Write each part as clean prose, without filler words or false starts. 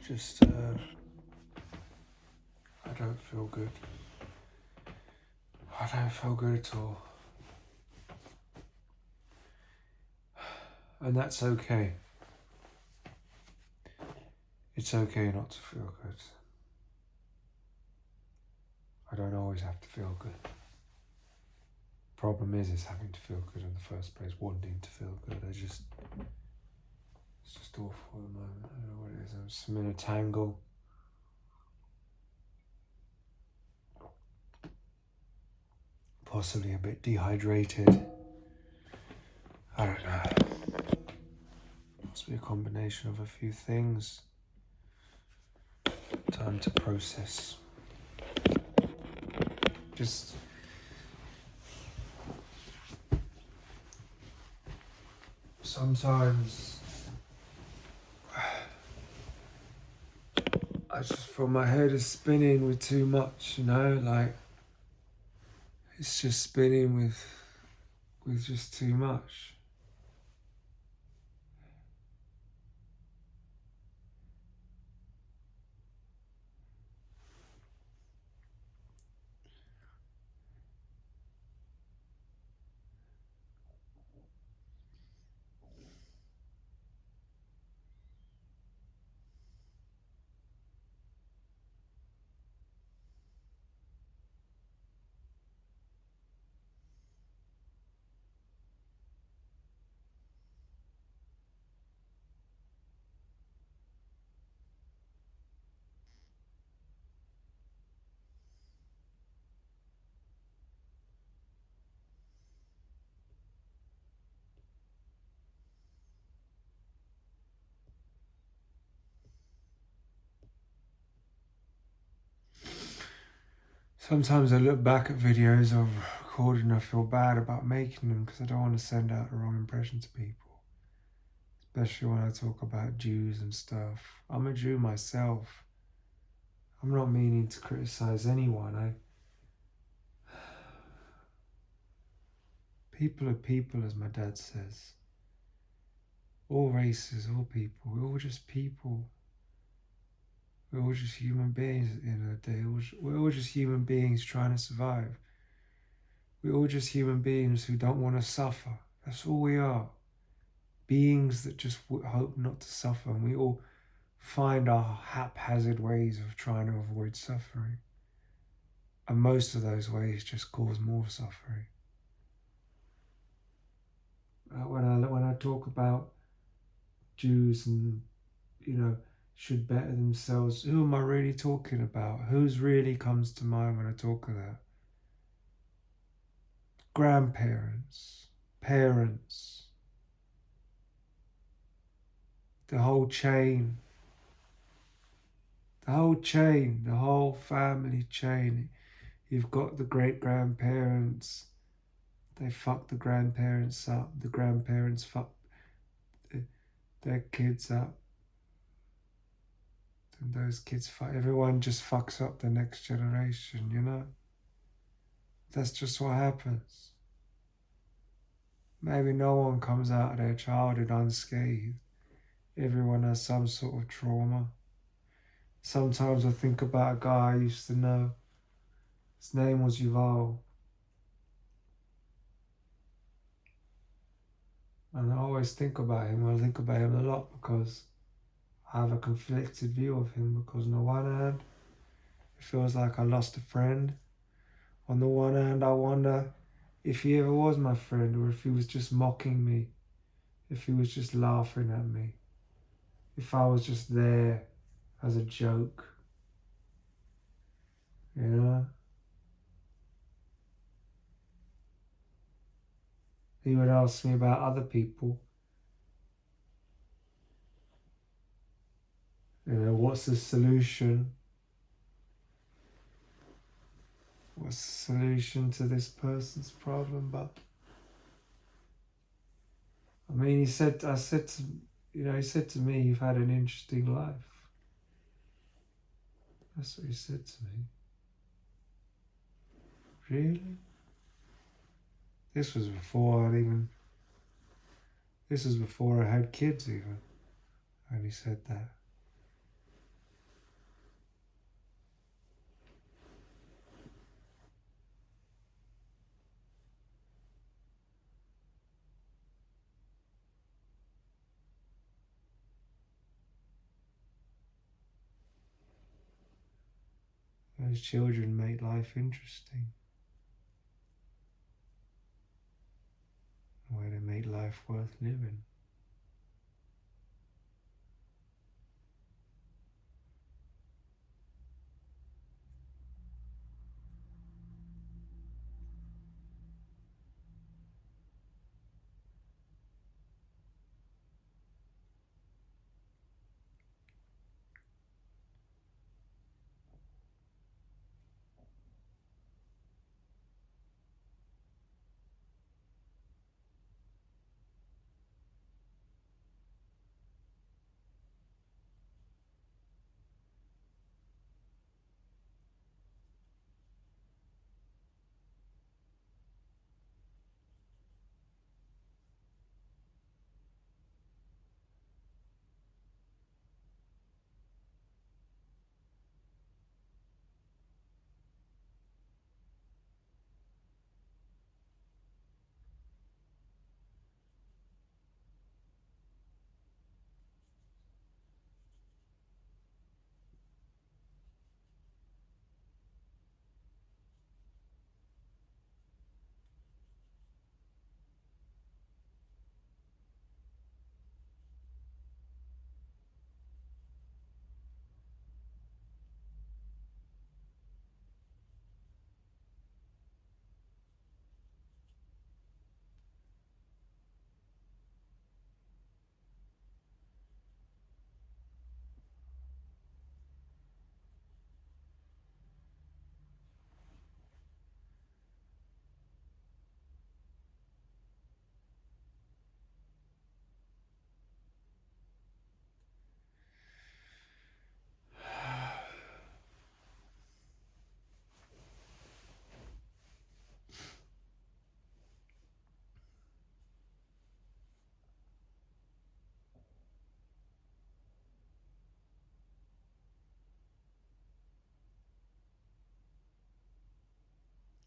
Just, I don't feel good. I don't feel good at all. And that's okay. It's okay not to feel good. I don't always have to feel good. Problem is having to feel good in the first place, wanting to feel good. It's just awful at the moment. I don't know what it is. I'm in a tangle. Possibly a bit dehydrated. I don't know. Must be a combination of a few things. Time to process. Just sometimes I just feel my head is spinning with too much, like it's just spinning with just too much. Sometimes I look back at videos of recording and I feel bad about making them because I don't want to send out the wrong impression to people. Especially when I talk about Jews and stuff. I'm a Jew myself. I'm not meaning to criticize anyone. People are people, as my dad says. All races, all people. We're all just people. We're all just human beings at the end of the day. We're all just human beings trying to survive. We're all just human beings who don't want to suffer. That's all we are. Beings that just hope not to suffer. And we all find our haphazard ways of trying to avoid suffering. And most of those ways just cause more suffering. When I talk about Jews and, should better themselves, who am I really talking about? Who's really comes to mind when I talk of that? Grandparents, parents, the whole chain, the whole family chain. You've got the great-grandparents, they fuck the grandparents up, the grandparents fuck their kids up, and those kids fuck, everyone just fucks up the next generation, That's just what happens. Maybe no one comes out of their childhood unscathed. Everyone has some sort of trauma. Sometimes I think about a guy I used to know. His name was Yuval. And I always think about him. I think about him a lot because I have a conflicted view of him. Because on the one hand, it feels like I lost a friend. On the one hand, I wonder if he ever was my friend or if he was just mocking me. If he was just laughing at me. If I was just there as a joke. He would ask me about other people. What's the solution? What's the solution to this person's problem? But I mean, he said to me, you've had an interesting life. That's what he said to me. Really? This was before I had kids even. And he said that. Those children make life interesting. The way they make life worth living.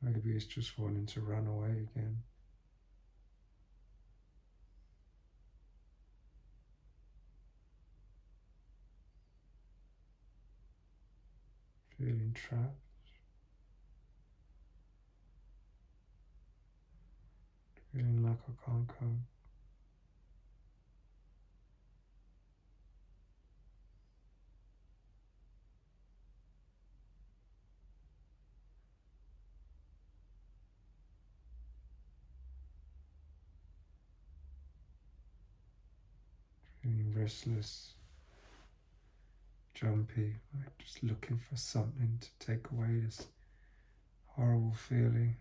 Maybe it's just wanting to run away again. Feeling trapped. Feeling like I can't cope. Feeling restless, jumpy, like just looking for something to take away this horrible feeling.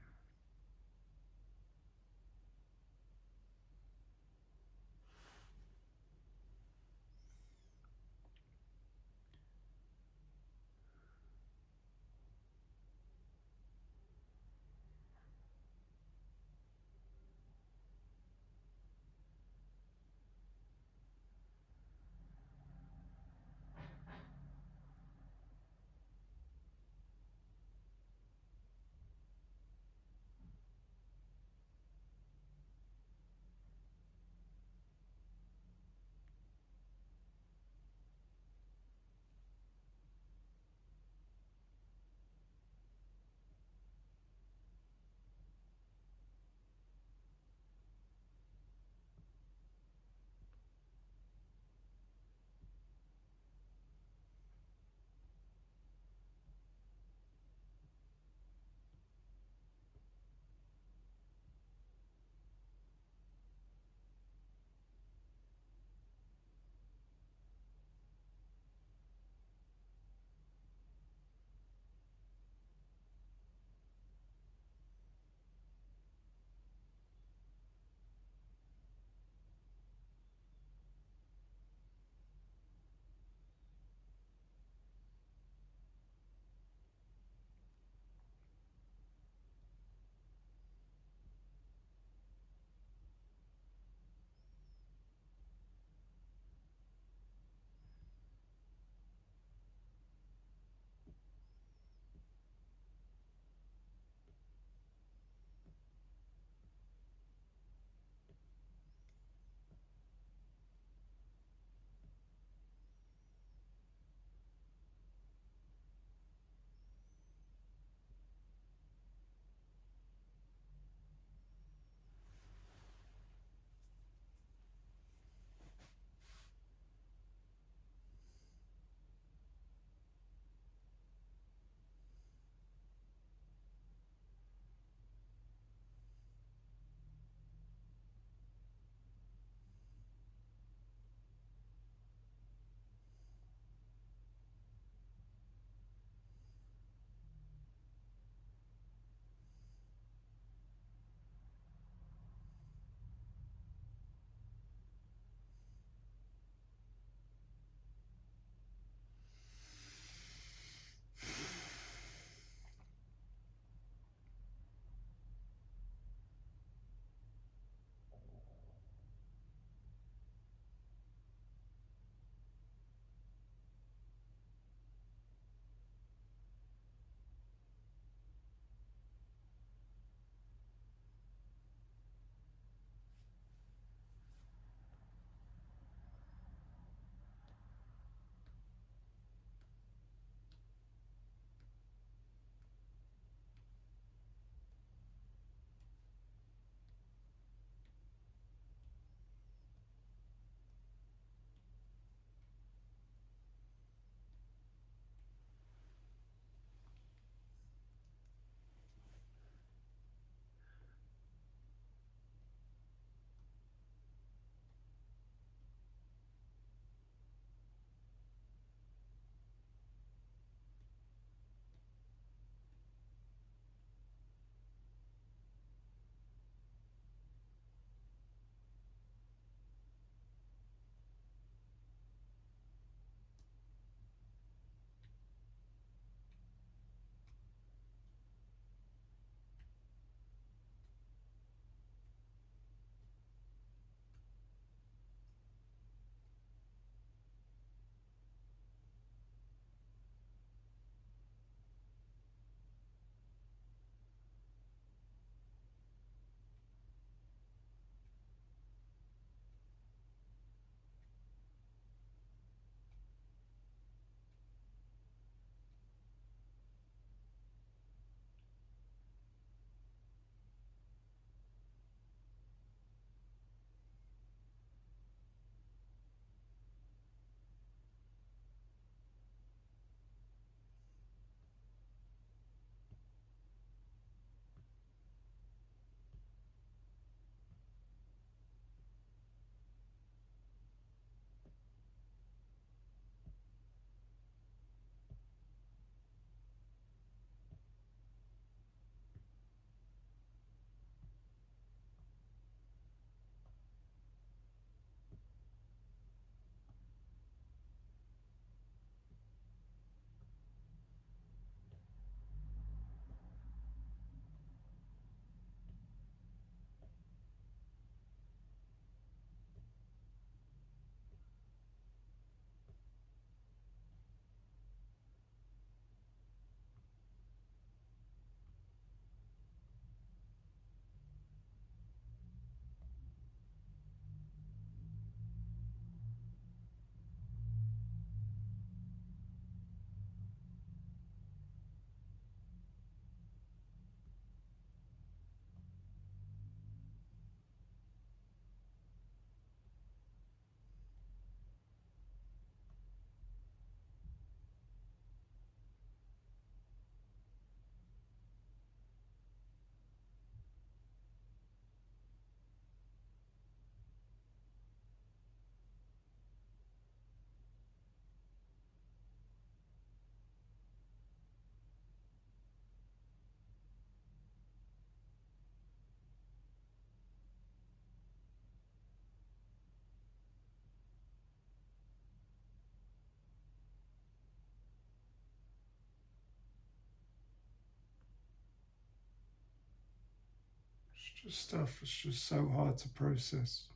just stuff that's just so hard to process.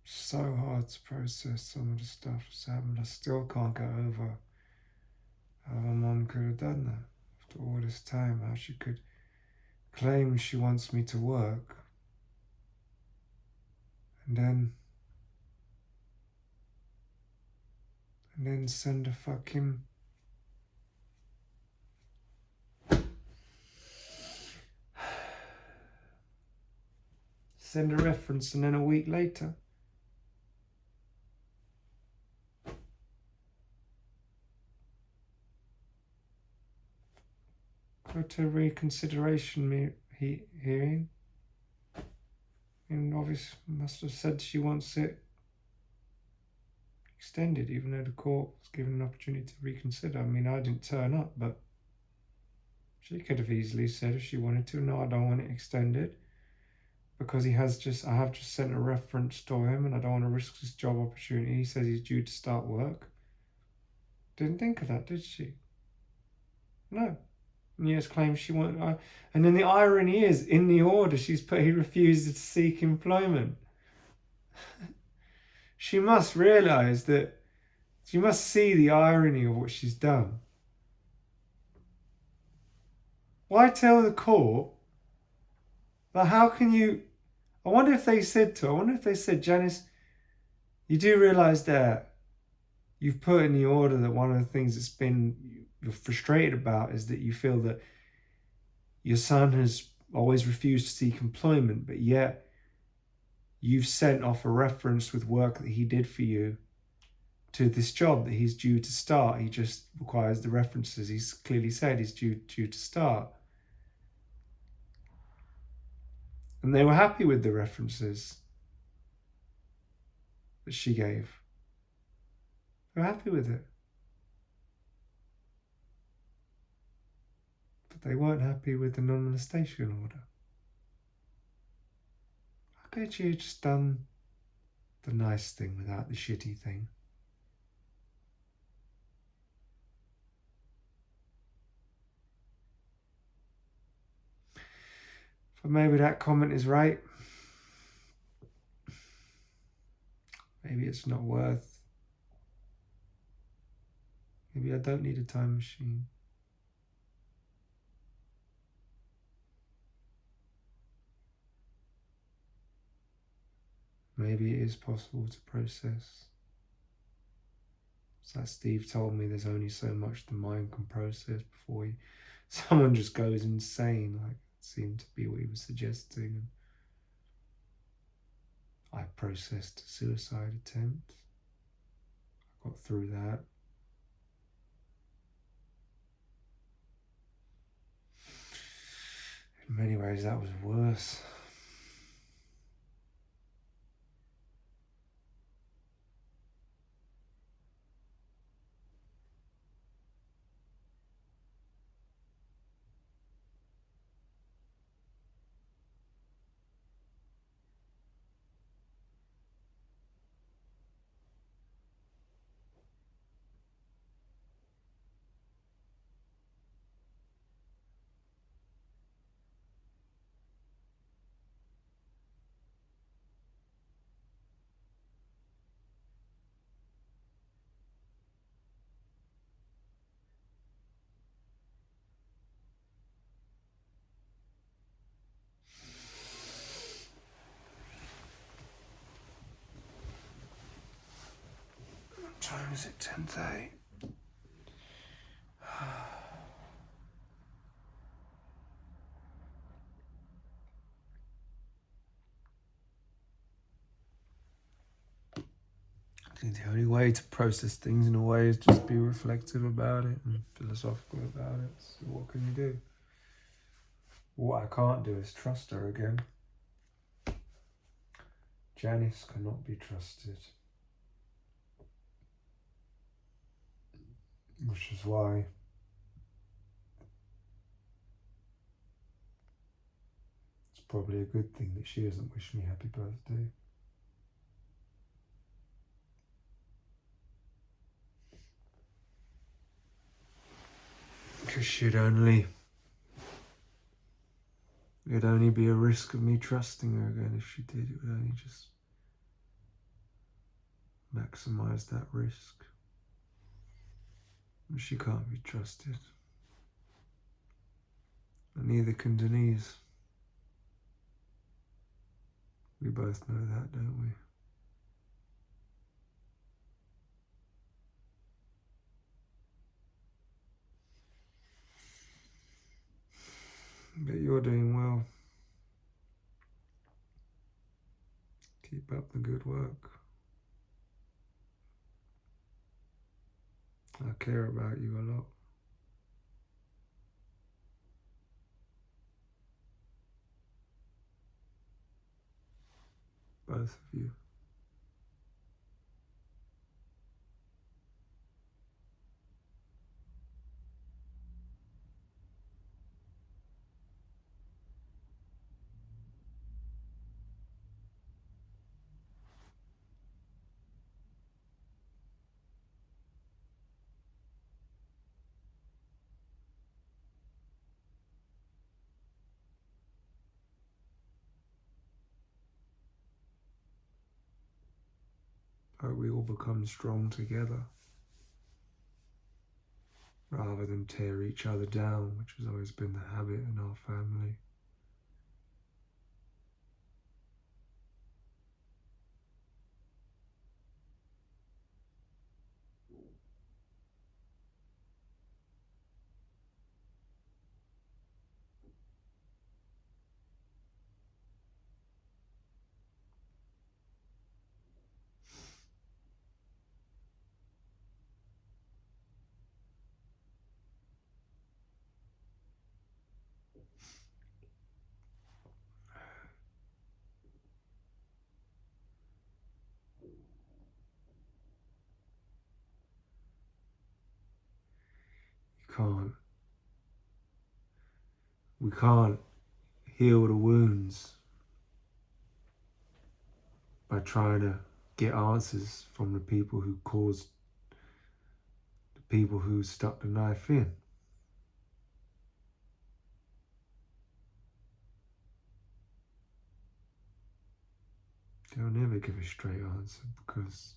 So hard to process some of the stuff that's happened. I still can't get over how my mum could have done that after all this time. How she could claim she wants me to work and then send a fucking send a reference, and then a week later go to a reconsideration hearing, and obviously must have said she wants it extended, even though the court was given an opportunity to reconsider. I mean, I didn't turn up, but she could have easily said, if she wanted to, no, I don't want it extended because I have just sent a reference to him and I don't want to risk his job opportunity. He says he's due to start work. Didn't think of that, did she? No. And yes, claims she wanted. And then the irony is, in the order she's put, he refuses to seek employment. She must realise that, she must see the irony of what she's done. Why tell the court that how can you... I wonder if they said, Janice, you do realise that you've put in the order that one of the things you're frustrated about is that you feel that your son has always refused to seek employment, but yet you've sent off a reference with work that he did for you to this job that he's due to start. He just requires the references. He's clearly said he's due to start. And they were happy with the references that she gave. They were happy with it. But they weren't happy with the non-molestation order. How could you have just done the nice thing without the shitty thing? But maybe that comment is right. Maybe it's not worth. Maybe I don't need a time machine. Maybe it is possible to process. It's like Steve told me, there's only so much the mind can process before someone just goes insane, like it seemed to be what he was suggesting. I processed a suicide attempt. I got through that. In many ways, that was worse. What time is it? 10:30. I think the only way to process things in a way is just be reflective about it and philosophical about it. So what can you do? What I can't do is trust her again. Janice cannot be trusted. Which is why it's probably a good thing that she doesn't wish me happy birthday. Because she'd only It'd only be a risk of me trusting her again. If she did, it would only just maximize that risk. She can't be trusted. And neither can Denise. We both know that, don't we? But you're doing well. Keep up the good work. I care about you a lot. Both of you. Hope we all become strong together, rather than tear each other down, which has always been the habit in our family. We can't heal the wounds by trying to get answers from the people who caused, the people who stuck the knife in. They'll never give a straight answer because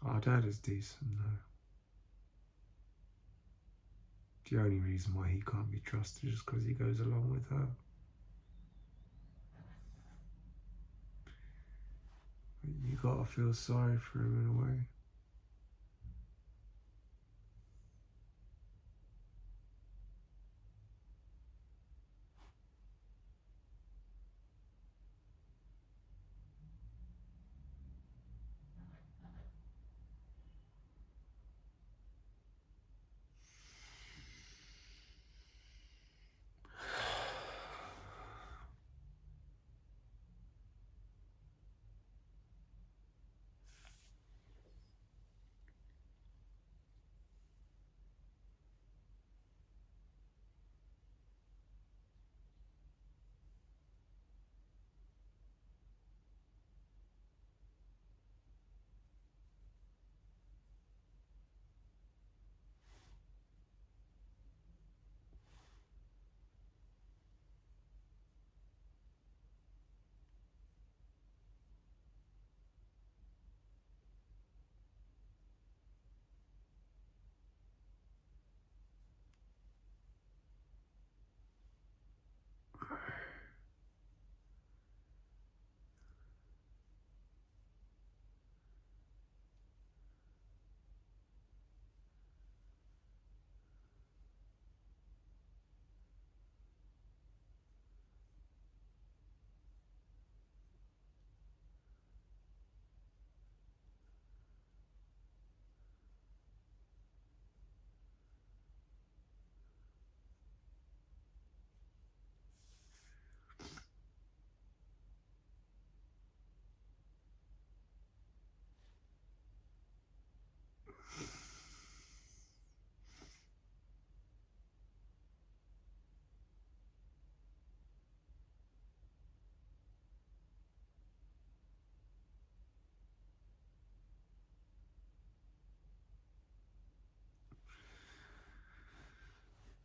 our dad is decent though. The only reason why he can't be trusted is because he goes along with her. But you gotta feel sorry for him in a way.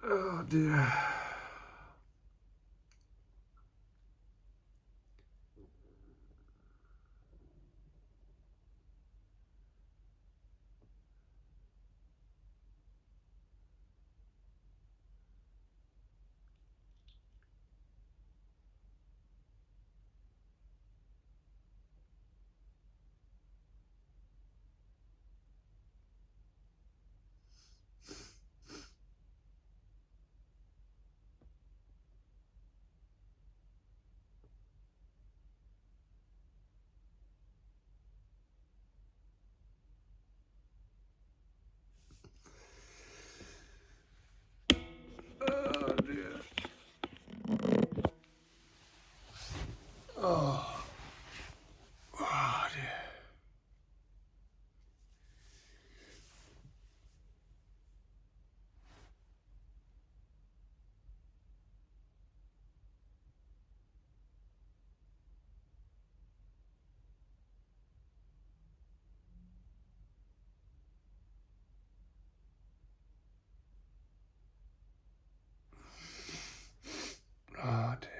Oh dear. Oh dear. Oh. Oh dear. Oh dear.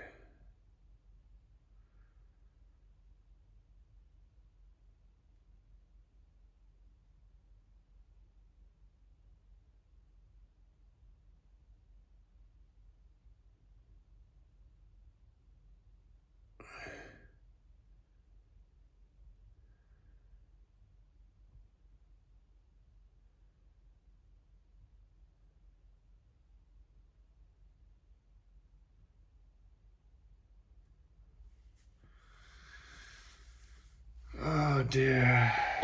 Oh dear.